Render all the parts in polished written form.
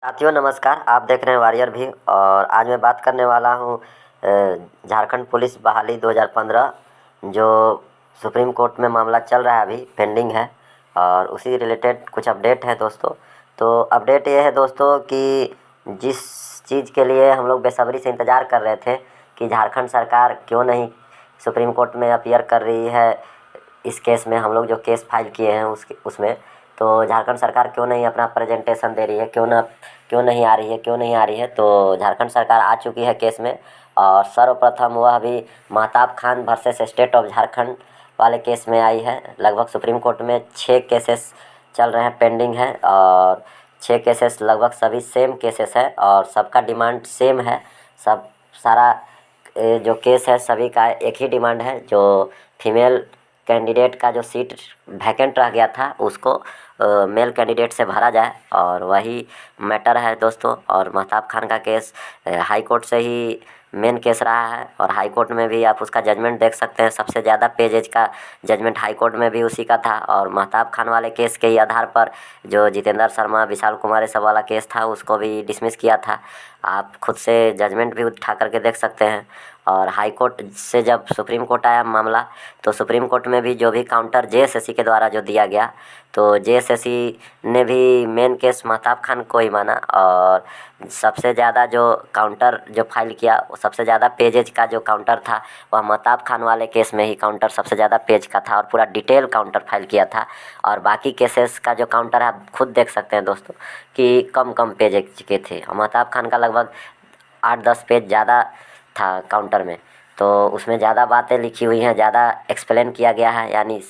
साथियों नमस्कार। आप देख रहे हैं वॉरियर भी। और आज मैं बात करने वाला हूँ झारखंड पुलिस बहाली 2015 जो सुप्रीम कोर्ट में मामला चल रहा है, अभी पेंडिंग है और उसी रिलेटेड कुछ अपडेट है दोस्तों। तो अपडेट ये है दोस्तों कि जिस चीज़ के लिए हम लोग बेसब्री से इंतज़ार कर रहे थे कि झारखंड सरकार क्यों नहीं सुप्रीम कोर्ट में अपीयर कर रही है इस केस में, हम लोग जो केस फाइल किए हैं उसमें, तो झारखंड सरकार क्यों नहीं अपना प्रेजेंटेशन दे रही है, क्यों नहीं आ रही है। तो झारखंड सरकार आ चुकी है केस में। और सर्वप्रथम वह भी Mahtab Khan versus state of Jharkhand वाले केस में आई है। लगभग सुप्रीम कोर्ट में 6 केसेस चल रहे हैं, पेंडिंग है। और 6 केसेस लगभग सभी सेम केसेस है और सबका डिमांड सेम है। सब सारा जो केस है सभी का एक ही डिमांड है, जो फीमेल कैंडिडेट का जो सीट वैकेंट रह गया था उसको मेल कैंडिडेट से भरा जाए, और वही मैटर है दोस्तों। और महताब खान का केस हाई कोर्ट से ही मेन केस रहा है और हाई कोर्ट में भी आप उसका जजमेंट देख सकते हैं। सबसे ज़्यादा पेजेज का जजमेंट हाई कोर्ट में भी उसी का था। और महताब खान वाले केस के ही आधार पर जो जितेंद्र शर्मा, विशाल कुमार, ये सब वाला केस था उसको भी डिसमिस किया था। आप खुद से जजमेंट भी उठा करके देख सकते हैं। और हाई कोर्ट से जब सुप्रीम कोर्ट आया मामला, तो सुप्रीम कोर्ट में भी जो भी काउंटर जेएसएससी के द्वारा जो दिया गया, तो जेएसएससी ने भी मेन केस महताब खान को ही माना। और सबसे ज़्यादा जो काउंटर जो फाइल किया, सबसे ज़्यादा पेजेज का जो काउंटर था वह महताब खान वाले केस में ही काउंटर सबसे ज़्यादा पेज का था और पूरा डिटेल काउंटर फाइल किया था। और बाकी केसेस का जो काउंटर है आप खुद देख सकते हैं दोस्तों कि कम कम पेज के थे। और महताब खान का लगभग 8-10 पेज ज़्यादा था काउंटर में, तो उसमें ज़्यादा बातें लिखी हुई हैं, ज़्यादा एक्सप्लेन किया गया है। यानी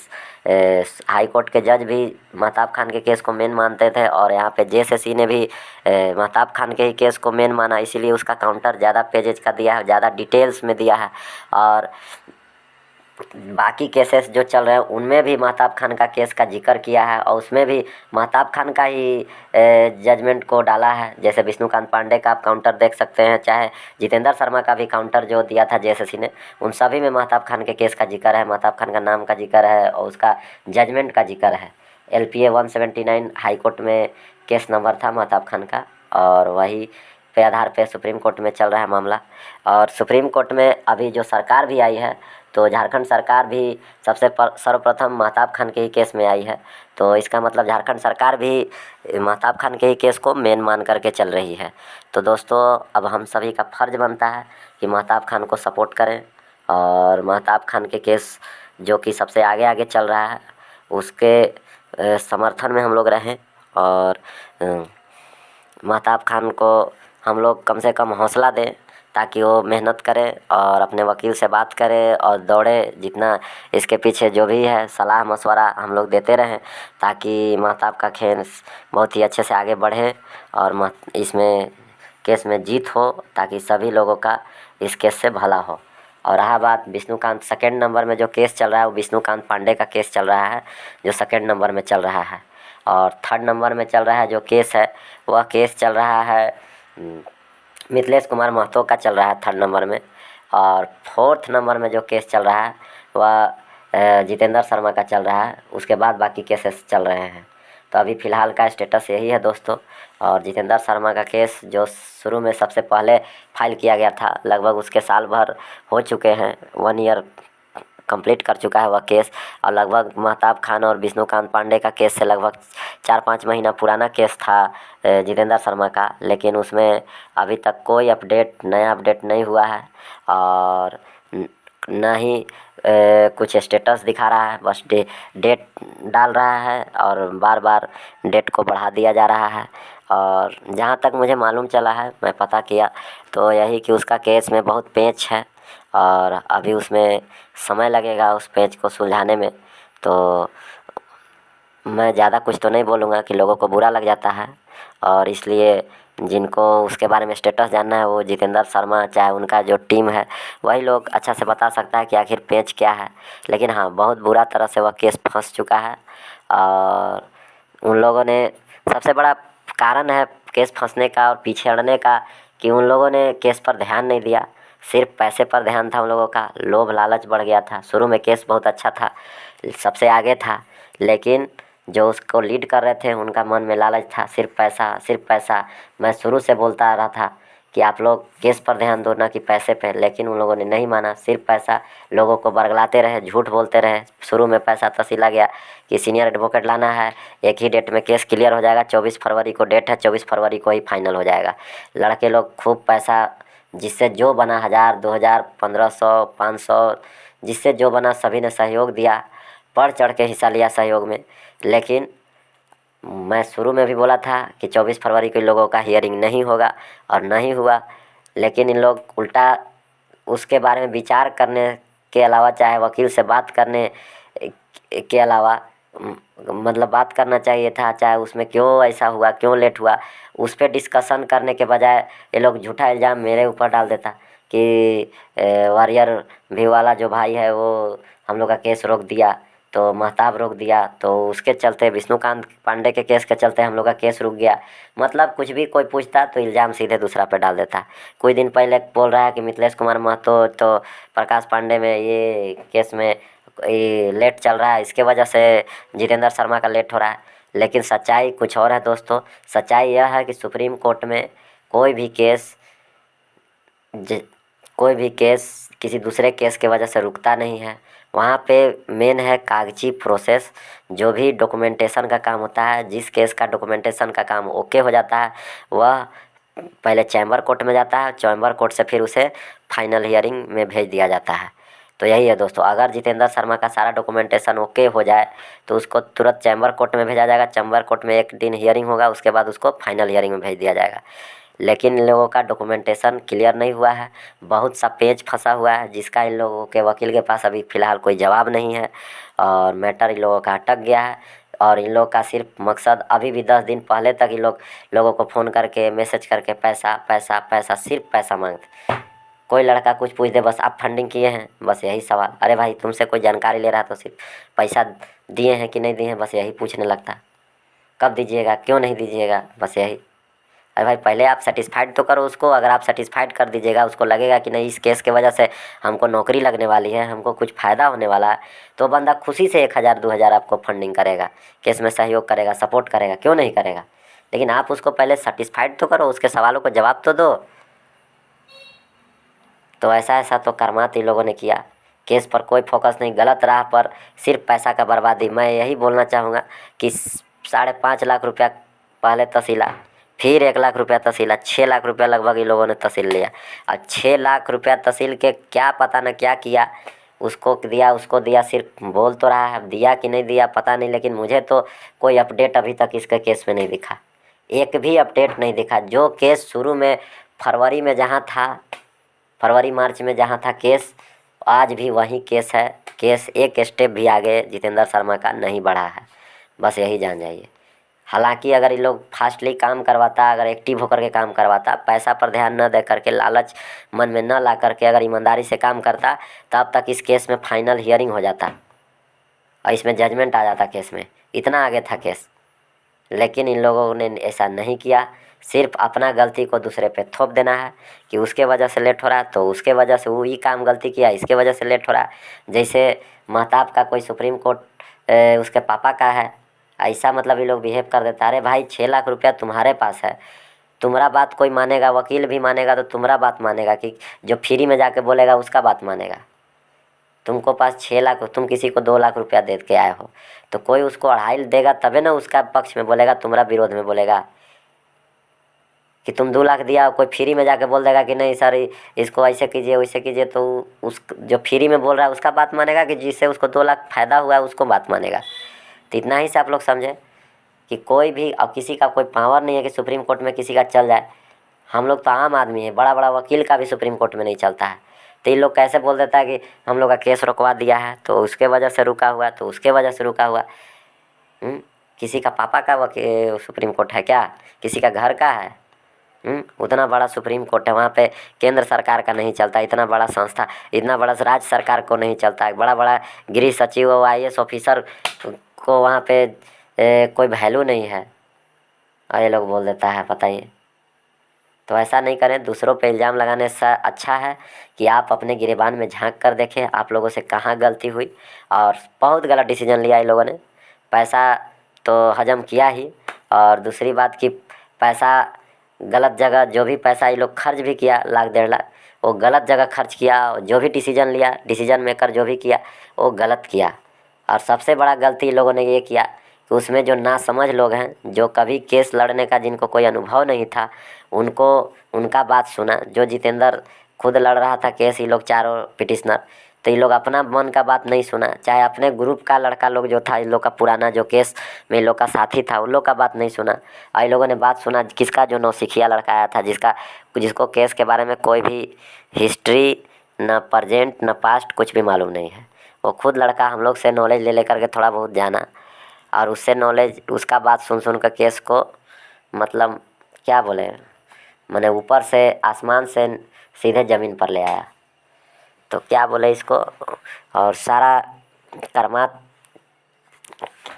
हाई कोर्ट के जज भी महताब खान के केस को मेन मानते थे और यहाँ पे जेएसएससी ने भी महताब खान के ही केस को मेन माना, इसीलिए उसका काउंटर ज़्यादा पेजेज का दिया है, ज़्यादा डिटेल्स में दिया है। और बाकी केसेस जो चल रहे हैं उनमें भी महताब खान का केस का जिक्र किया है और उसमें भी महताब खान का ही जजमेंट को डाला है। जैसे विष्णुकांत पांडे का आप काउंटर देख सकते हैं, चाहे जितेंद्र शर्मा का भी काउंटर जो दिया था जेएसएससी ने, उन सभी में महताब खान के केस का जिक्र है, महताब खान का नाम का जिक्र है और उसका जजमेंट का जिक्र है। LPA 179 हाई कोर्ट में केस नंबर था महताब खान का, और वही पे आधार पे सुप्रीम कोर्ट में चल रहा है मामला। और सुप्रीम कोर्ट में अभी जो सरकार भी आई है, तो झारखंड सरकार भी सर्वप्रथम महताब खान के ही केस में आई है। तो इसका मतलब झारखंड सरकार भी महताब खान के ही केस को मेन मान करके चल रही है। तो दोस्तों अब हम सभी का फ़र्ज़ बनता है कि महताब खान को सपोर्ट करें और महताब खान के केस जो कि सबसे आगे आगे चल रहा है उसके समर्थन में हम लोग रहें। और महताब खान को हम लोग कम से कम हौसला दें ताकि वो मेहनत करे और अपने वकील से बात करे और दौड़े। जितना इसके पीछे जो भी है सलाह मशवरा हम लोग देते रहें ताकि महताब का केस बहुत ही अच्छे से आगे बढ़े और इसमें केस में जीत हो, ताकि सभी लोगों का इस केस से भला हो। और रहा बात विष्णुकांत, सेकेंड नंबर में जो केस चल रहा है वो विष्णुकांत पांडे का केस चल रहा है जो सेकेंड नंबर में चल रहा है। और थर्ड नंबर में चल रहा है जो केस है, वह केस चल रहा है मिथिलेश कुमार महतो का चल रहा है थर्ड नंबर में। और फोर्थ नंबर में जो केस चल रहा है वह जितेंद्र शर्मा का चल रहा है। उसके बाद बाकी केसेस चल रहे हैं। तो अभी फ़िलहाल का स्टेटस यही है दोस्तों। और जितेंद्र शर्मा का केस जो शुरू में सबसे पहले फाइल किया गया था, लगभग उसके साल भर हो चुके हैं, 1 ईयर कंप्लीट कर चुका है वह केस। और लगभग महताब खान और विष्णुकांत पांडे का केस से लगभग 4-5 महीना पुराना केस था जितेंद्र शर्मा का, लेकिन उसमें अभी तक कोई नया अपडेट नहीं हुआ है और न ही कुछ स्टेटस दिखा रहा है। बस डेट डाल रहा है और बार बार डेट को बढ़ा दिया जा रहा है। और जहाँ तक मुझे मालूम चला है, मैं पता किया, तो यही कि उसका केस में बहुत पेच है और अभी उसमें समय लगेगा उस पेच को सुलझाने में। तो मैं ज़्यादा कुछ तो नहीं बोलूँगा कि लोगों को बुरा लग जाता है, और इसलिए जिनको उसके बारे में स्टेटस जानना है वो जितेंद्र शर्मा, चाहे उनका जो टीम है, वही लोग अच्छा से बता सकता है कि आखिर पेच क्या है। लेकिन हाँ, बहुत बुरा तरह से वह केस फंस चुका है। और उन लोगों ने, सबसे बड़ा कारण है केस फंसने का और पीछे हटने का, कि उन लोगों ने केस पर ध्यान नहीं दिया, सिर्फ पैसे पर ध्यान था उन लोगों का, लोभ लालच बढ़ गया था। शुरू में केस बहुत अच्छा था, सबसे आगे था, लेकिन जो उसको लीड कर रहे थे उनका मन में लालच था, सिर्फ पैसा सिर्फ पैसा। मैं शुरू से बोलता आ रहा था कि आप लोग केस पर ध्यान दो, ना कि पैसे पे, लेकिन उन लोगों ने नहीं माना, सिर्फ पैसा। लोगों को बरगलाते रहे, झूठ बोलते रहे। शुरू में पैसा तसीला गया कि सीनियर एडवोकेट लाना है, एक ही डेट में केस क्लियर हो जाएगा, 24 फरवरी को डेट है, 24 फरवरी को ही फाइनल हो जाएगा। लड़के लोग खूब पैसा, जिससे जो बना 1000, 2000, 1500, 500, जिससे जो बना सभी ने सहयोग दिया, बढ़ चढ़ के हिस्सा लिया सहयोग में। लेकिन मैं शुरू में भी बोला था कि 24 फरवरी को इन लोगों का हियरिंग नहीं होगा, और नहीं हुआ। लेकिन इन लोग उल्टा उसके बारे में विचार करने के अलावा, चाहे वकील से बात करने के अलावा, मतलब बात करना चाहिए था, चाहे उसमें क्यों ऐसा हुआ, क्यों लेट हुआ, उस पर डिस्कशन करने के बजाय ये लोग झूठा इल्ज़ाम मेरे ऊपर डाल देता कि वॉरियर व्यू वाला जो भाई है वो हम लोग का केस रोक दिया, तो महताब रोक दिया, तो उसके चलते विष्णुकांत पांडे के केस के चलते हम लोग का केस रुक गया। मतलब कुछ भी कोई पूछता तो इल्ज़ाम सीधे दूसरा पे डाल देता। कुछ दिन पहले बोल रहा है कि मिथिलेश कुमार महतो तो प्रकाश पांडे में ये केस में ये लेट चल रहा है, इसके वजह से जितेंद्र शर्मा का लेट हो रहा है। लेकिन सच्चाई कुछ और है दोस्तों। सच्चाई यह है कि सुप्रीम कोर्ट में कोई भी केस कोई भी केस किसी दूसरे केस के वजह से रुकता नहीं है। वहाँ पे मेन है कागजी प्रोसेस। जो भी डॉक्यूमेंटेशन का काम होता है, जिस केस का डॉक्यूमेंटेशन का काम ओके हो जाता है, वह पहले चैम्बर कोर्ट में जाता है, चैम्बर कोर्ट से फिर उसे फाइनल हियरिंग में भेज दिया जाता है। तो यही है दोस्तों, अगर जितेंद्र शर्मा का सारा डॉक्यूमेंटेशन ओके हो जाए तो उसको तुरंत चैम्बर कोर्ट में भेजा जाएगा। चैम्बर कोर्ट में एक दिन हियरिंग होगा, उसके बाद उसको फाइनल हियरिंग में भेज दिया जाएगा। लेकिन इन लोगों का डॉक्यूमेंटेशन क्लियर नहीं हुआ है, बहुत सा पेज फंसा हुआ है, जिसका इन लोगों के वकील के पास अभी फ़िलहाल कोई जवाब नहीं है, और मैटर इन लोगों का अटक गया है। और इन लोग का सिर्फ मकसद, अभी भी 10 दिन पहले तक इन लोगों को फ़ोन करके मैसेज करके पैसा पैसा पैसा, सिर्फ पैसा मांगते। कोई लड़का कुछ पूछ दे, बस आप फंडिंग किए हैं, बस यही सवाल। अरे भाई, तुमसे कोई जानकारी ले रहा है तो सिर्फ पैसा दिए हैं कि नहीं दिए हैं, बस यही पूछने लगता। कब दीजिएगा, क्यों नहीं दीजिएगा, बस यही। अरे भाई, पहले आप सेटिस्फाइड तो करो उसको। अगर आप सेटिस्फाइड कर दीजिएगा, उसको लगेगा कि नहीं इस केस के वजह से हमको नौकरी लगने वाली है, हमको कुछ फ़ायदा होने वाला है, तो बंदा खुशी से 1000 2000 आपको फंडिंग करेगा, केस में सहयोग करेगा, सपोर्ट करेगा, क्यों नहीं करेगा। लेकिन आप उसको पहले सेटिस्फाइड तो करो, उसके सवालों को जवाब तो दो। तो ऐसा तो करमात इन लोगों ने किया। केस पर कोई फोकस नहीं, गलत राह पर, सिर्फ पैसा का बर्बादी। मैं यही बोलना चाहूँगा कि 5.5 लाख रुपया पहले तसीला, फिर 1 लाख रुपया तसीला, 6 लाख रुपया लगभग इन लोगों ने तसील लिया। और 6 लाख रुपया तसील के क्या पता न क्या किया, उसको दिया उसको दिया, सिर्फ बोल तो रहा है, दिया कि नहीं दिया पता नहीं। लेकिन मुझे तो कोई अपडेट अभी तक इसके केस में नहीं दिखा, एक भी अपडेट नहीं दिखा। जो केस शुरू में फरवरी में जहाँ था, फरवरी मार्च में जहाँ था केस, आज भी वही केस है। केस एक स्टेप भी आगे जितेंद्र शर्मा का नहीं बढ़ा है, बस यही जान जाइए। हालांकि अगर ये लोग फास्टली काम करवाता, अगर एक्टिव होकर के काम करवाता, पैसा पर ध्यान न दे करके, लालच मन में न ला करके अगर ईमानदारी से काम करता, तब तक इस केस में फाइनल हियरिंग हो जाता और इसमें जजमेंट आ जाता केस में। इतना आगे था केस। लेकिन इन लोगों ने ऐसा नहीं किया। सिर्फ अपना गलती को दूसरे पे थोप देना है कि उसके वजह से लेट हो रहा है, तो उसके वजह से वो ही काम गलती किया, इसके वजह से लेट हो रहा है। जैसे महताब का कोई सुप्रीम कोर्ट उसके पापा का है, ऐसा मतलब ये लोग बिहेव कर देता। अरे भाई, 6 लाख रुपया तुम्हारे पास है, तुम्हारा बात कोई मानेगा, वकील भी मानेगा तो तुम्हारा बात मानेगा कि जो फ्री में जाके बोलेगा उसका बात मानेगा। तुमको पास 6 लाख, तुम किसी को 2 लाख रुपया दे के आए हो, तो कोई उसको 2.5 देगा तबे ना उसका पक्ष में बोलेगा, तुम्हारा विरोध में बोलेगा। कि तुम 2 लाख दिया, कोई फ्री में जाके बोल देगा कि नहीं सर इसको ऐसे कीजिए वैसे कीजिए, तो उस जो फ्री में बोल रहा है उसका बात मानेगा, कि जिससे उसको 2 लाख फ़ायदा हुआ है उसको बात मानेगा। तो इतना ही से आप लोग समझें कि कोई भी, अब किसी का कोई पावर नहीं है कि सुप्रीम कोर्ट में किसी का चल जाए। हम लोग तो आम आदमी है, बड़ा बड़ा वकील का भी सुप्रीम कोर्ट में नहीं चलता है। तो ये लोग कैसे बोल देता है कि हम लोग का केस रुकवा दिया है तो उसके वजह से रुका हुआ, तो उसके वजह से रुका हुआ। किसी का पापा का सुप्रीम कोर्ट है क्या? किसी का घर का है? उतना बड़ा सुप्रीम कोर्ट है, वहाँ पे केंद्र सरकार का नहीं चलता। इतना बड़ा संस्था, इतना बड़ा राज्य सरकार को नहीं चलता है। बड़ा बड़ा गृह सचिव और IAS ऑफिसर को वहाँ पे कोई वैल्यू नहीं है, और ये लोग बोल देता है, बताइए। तो ऐसा नहीं करें। दूसरों पे इल्ज़ाम लगाने से अच्छा है कि आप अपने गिरेबान में झांक कर देखें आप लोगों से कहाँ गलती हुई। और बहुत गलत डिसीजन लिया इन लोगों ने। पैसा तो हजम किया ही। और दूसरी बात कि पैसा गलत जगह, जो भी पैसा ये लोग खर्च भी किया 1-1.5 लाख, वो गलत जगह खर्च किया। जो भी डिसीजन लिया, डिसीजन मेकर जो भी किया वो गलत किया। और सबसे बड़ा गलती इन लोगों ने ये किया कि उसमें जो नासमझ लोग हैं, जो कभी केस लड़ने का जिनको कोई अनुभव नहीं था, उनको उनका बात सुना। जो जितेंद्र खुद लड़ रहा था केस, ये लोग चारों पिटिशनर, तो ये लोग अपना मन का बात नहीं सुना। चाहे अपने ग्रुप का लड़का लोग जो था, इन लोग का पुराना जो केस में इन लोग का साथी था, उन लोग का बात नहीं सुना। और इन लोगों ने बात सुना किसका, जो नौसिखिया लड़का आया था, जिसको केस के बारे में कोई भी हिस्ट्री, न प्रेजेंट न पास्ट कुछ भी मालूम नहीं है। वो खुद लड़का हम लोग से नॉलेज ले लेकर के थोड़ा बहुत जाना, और उससे नॉलेज, उसका बात सुन सुन कर केस को, मतलब क्या बोले, मैंने ऊपर से आसमान से सीधे ज़मीन पर ले आया। तो क्या बोले इसको। और सारा कर्मात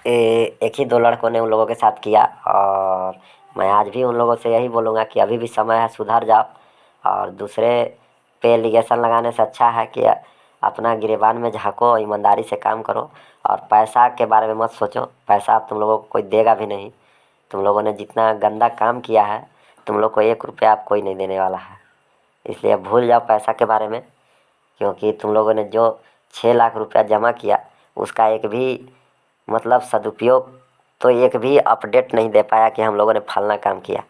एक ही 2 लड़कों ने उन लोगों के साथ किया। और मैं आज भी उन लोगों से यही बोलूँगा कि अभी भी समय है, सुधर जाओ। और दूसरे पे एलिगेशन लगाने से अच्छा है कि अपना गिरेबान में झाँको, ईमानदारी से काम करो, और पैसा के बारे में मत सोचो। पैसा तुम लोगों को कोई देगा भी नहीं। तुम लोगों ने जितना गंदा काम किया है, तुम लोग को 1 रुपया आप कोई नहीं देने वाला है। इसलिए भूल जाओ पैसा के बारे में, क्योंकि तुम लोगों ने जो 6 लाख रुपया जमा किया, उसका एक भी मतलब सदुपयोग, तो एक भी अपडेट नहीं दे पाया कि हम लोगों ने फलना काम किया।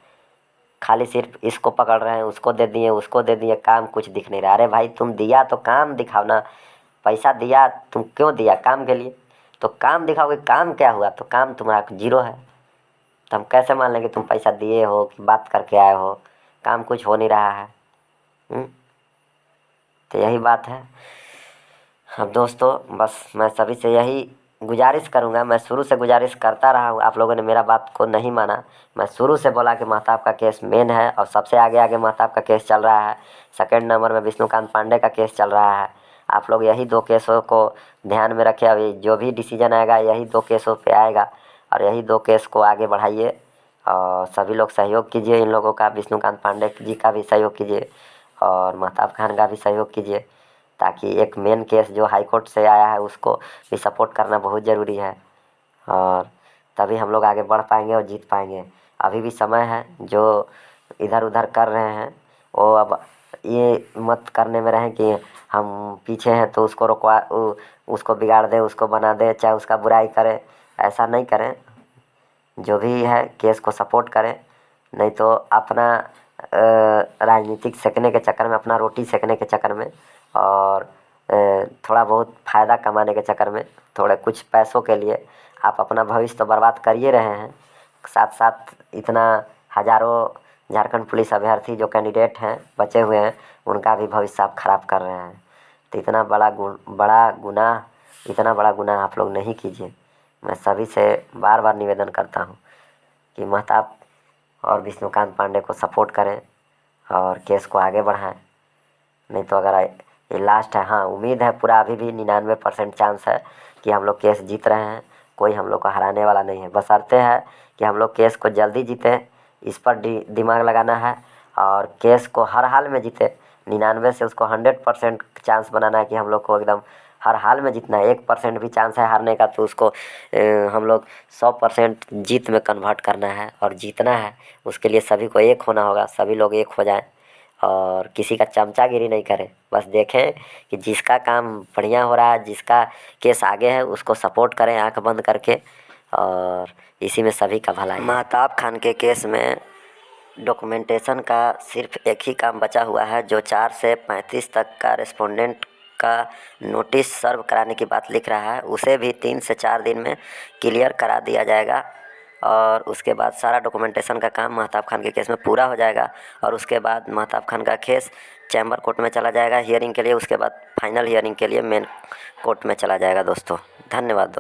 खाली सिर्फ इसको पकड़ रहे हैं, उसको दे दिए, उसको दे दिए, काम कुछ दिख नहीं रहा। अरे भाई, तुम दिया तो काम दिखाओ ना। पैसा दिया, तुम क्यों दिया? काम के लिए। तो काम दिखाओगे, काम क्या हुआ? तो काम तुम्हारा 0 है। तो हम कैसे मान लें कि तुम पैसा दिए हो, कि बात करके आए हो? काम कुछ हो नहीं रहा है। तो यही बात है। अब दोस्तों, बस मैं सभी से यही गुजारिश करूंगा। मैं शुरू से गुजारिश करता रहा हूँ, आप लोगों ने मेरा बात को नहीं माना। मैं शुरू से बोला कि महताब का केस मेन है, और सबसे आगे आगे महताब का केस चल रहा है। सेकंड नंबर में विष्णुकांत पांडे का केस चल रहा है। आप लोग यही 2 केसों को ध्यान में रखें। अभी जो भी डिसीजन आएगा यही 2 केसों पे आएगा, और यही 2 केस को आगे बढ़ाइए। और सभी लोग सहयोग कीजिए इन लोगों का, विष्णुकांत पांडे जी का भी सहयोग कीजिए, और महताब खान का भी सहयोग कीजिए, ताकि एक मेन केस जो हाई कोर्ट से आया है उसको भी सपोर्ट करना बहुत ज़रूरी है। और तभी हम लोग आगे बढ़ पाएंगे और जीत पाएंगे। अभी भी समय है। जो इधर उधर कर रहे हैं, वो अब ये मत करने में रहें कि हम पीछे हैं तो उसको रोकवा, उसको बिगाड़ दे, उसको बना दे, चाहे उसका बुराई करें। ऐसा नहीं करें। जो भी है केस को सपोर्ट करें, नहीं तो अपना राजनीतिक सेकने के चक्कर में, अपना रोटी सेकने के चक्कर में, और थोड़ा बहुत फ़ायदा कमाने के चक्कर में, थोड़े कुछ पैसों के लिए आप अपना भविष्य तो बर्बाद कर ही रहे हैं। साथ साथ इतना हज़ारों झारखंड पुलिस अभ्यर्थी जो कैंडिडेट हैं, बचे हुए हैं, उनका भी भविष्य आप ख़राब कर रहे हैं। तो इतना बड़ा गुनाह आप लोग नहीं कीजिए। मैं सभी से बार बार निवेदन करता हूँ कि महताब और विष्णुकांत पांडे को सपोर्ट करें और केस को आगे बढ़ाएं। नहीं तो अगर ये लास्ट है, हाँ उम्मीद है पूरा, अभी भी 99% चांस है कि हम लोग केस जीत रहे हैं। कोई हम लोग को हराने वाला नहीं है। बशर्ते है कि हम लोग केस को जल्दी जीतें, इस पर दिमाग लगाना है, और केस को हर हाल में जीते। 99 से उसको 100% चांस बनाना है कि हम लोग को एकदम हर हाल में जीतना है। 1% भी चांस है हारने का तो उसको हम लोग 100% जीत में कन्वर्ट करना है और जीतना है। उसके लिए सभी को एक होना होगा। सभी लोग एक हो जाएं और किसी का चमचागिरी नहीं करें। बस देखें कि जिसका काम बढ़िया हो रहा है, जिसका केस आगे है, उसको सपोर्ट करें आंख बंद करके, और इसी में सभी का भला है। महताब खान के केस में डॉक्यूमेंटेशन का सिर्फ एक ही काम बचा हुआ है, जो 4 से 35 तक का रेस्पोंडेंट का नोटिस सर्व कराने की बात लिख रहा है। उसे भी 3 से 4 दिन में क्लियर करा दिया जाएगा, और उसके बाद सारा डॉक्यूमेंटेशन का काम महताब खान के केस में पूरा हो जाएगा। और उसके बाद महताब खान का केस चैम्बर कोर्ट में चला जाएगा हियरिंग के लिए। उसके बाद फाइनल हियरिंग के लिए मेन कोर्ट में चला जाएगा। दोस्तों धन्यवाद दोस्तों।